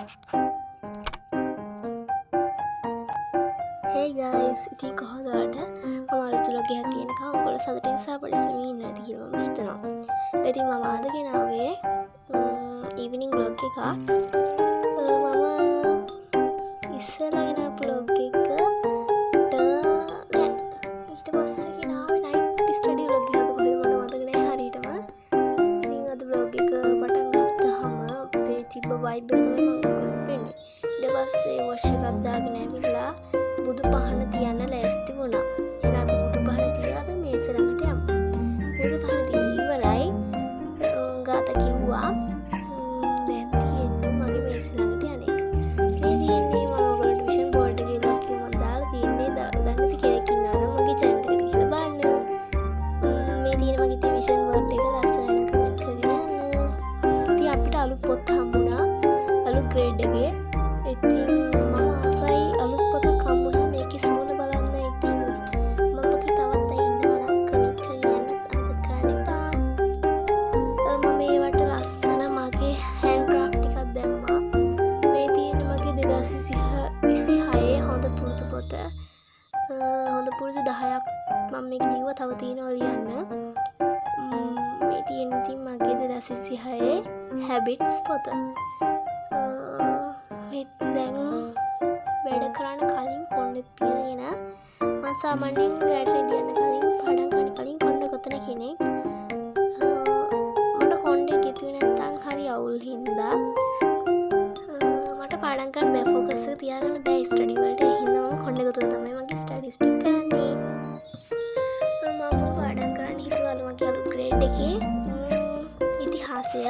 Hey guys, ඉතින් කොහොමද ඔයාලට මම අලුත් vlog එකක් ගෙනකම් ඔයගොල්ලෝ සතුටින් සහ පරිස්සමින් ඉන්න ඇති කියලා මම හිතනවා. ඉතින් මම අද ගෙනාවේ evening vlog එකක්. මම ඉස්සෙල්ලා ගෙනාපු vlog එකට නෑ ඊට පස්සේ ගෙනාවේ night study vlog එකක්. කොහෙද මට මතක නෑ හරියටම. ඉතින් අද vlog එක පටන් ගත්තාම අපේ තිබ්බ vibe එක තමයි මම ඔයගොල්ලන්ට පෙන්නන්නේ. ඊට පස්සේ wash එකක් දාගෙන ඇවිල්ලා බුදු පහන තියන්න ලෑස්ති වුණා. එහෙනම් අපි බුදු පහන තියලා අපි මේස ළඟට යමු. බුදු පහන තියලා ඉවරයි. ගාත කිව්වා දැන් තියෙන්නේ මගේ මේස ළඟට යන එක. මේ තියෙන්නේ මම ඔයගොල්ලන්ට විෂන් බෝඩ් එකේ බ්ලොග් එක මම දාලා තියෙන්නේ. දන්නේ කෙනෙක් ඉන්නවා නම් මගේ channel එකට ගිහලා බලන්න. මේ තියෙන මගේ තියෙන විෂන් බෝඩ් එක ලස්සනට කමෙන්ට් කරගෙන යන්න. ඉතින් අපිට අලුත් පොත් හම්බුණා. අලුත් ග්‍රේඩ් එකේ. ඉතින් මම ආසයි අලුත් පොතක් හම්බුණා. මේකේ සුවඳ බලන්න. ඉතින් මම වගේ තවත් අය ඉන්නවා නම් කමෙන්ට් කරලා යන්නත් අමතක කරන්න එපා. මම මේවට ලස්සන මගේ හෑන්ඩ් ක්‍රාෆ්ට් එකක් දැම්මා. මේ තියෙන්නේ මගේ 2026 හොඳ පුරුදු පොත. හොඳ පුරුදු 10ක් මම මේක ලිව්වා. තව තියෙනවා ලියන්න. මේ තියෙන්නේ ඉතින් මගේ 2026 හැබිට්ස් පොත. මේ දැන් වැඩ කරන්න කලින් කොණ්ඩෙත් පිරගෙන මම සාමාන්‍යයෙන් රැට රිදියන්න කලින් පඩම් ගන්න කලින් කොණ්ඩ ගොතන කෙනෙක්. මට කොණ්ඩේ ගෙතුවේ නැත්තම් හරි අවුල් හින්දා මට පඩම් ගන්න බෑ, ફોකස් එක තියාගන්න බෑ ස්ටඩි වලට. ඒ හින්දා මම කොණ්ඩේ ගොතලා තමයි මගේ ස්ටඩි ස්ටික් කරන්නේ. මම පඩම් කරන්න හිතුවා මගේ අලුත් ග්‍රේඩ් එකේ ඉතිහාසය.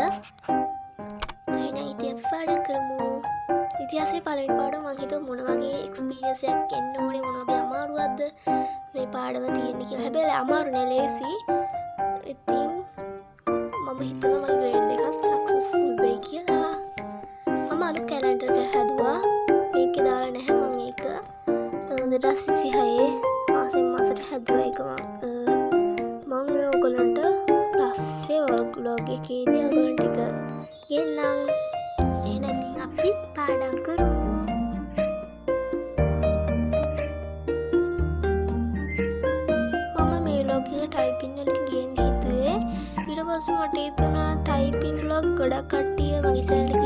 එහෙනම් ඉතින් අපි පඩම් කරමු. ඉතිහාසයේ පළවෙනි පාඩම මම හිතුවා මොන වගේ එක්ස්පීරියන්ස් එකක් එන්න ඕනේ, මොන වගේ අමාරුවක්ද මේ පාඩම තියෙන්නේ කියලා. හැබැයි අමාරු නෑ, ලේසි. ඉතින් මම හිතනවා මගේ ග්‍රේඩ් එකත් සක්සස්ෆුල් වෙයි කියලා. මම අලුත් කැලෙන්ඩර් එක හැදුවා. මේකේ දාලා නැහැ මම ඒක. 2026 මාසෙන් මාසට හැදුවා ඒක මම ඔයගොල්ලන්ට පස්සේ vlog එකේදී ඔයගොල්ලන්ට එක ගෙන්නම්. එහෙනම් අපි පාඩම් කරමු. මම මේ vlog එක ටයිපින් වලින් ගේන්න හිතුවේ. ඊට පස්සේ මට හිතුණා ටයිපින් vlog ගොඩක් කට්ටිය මගේ channel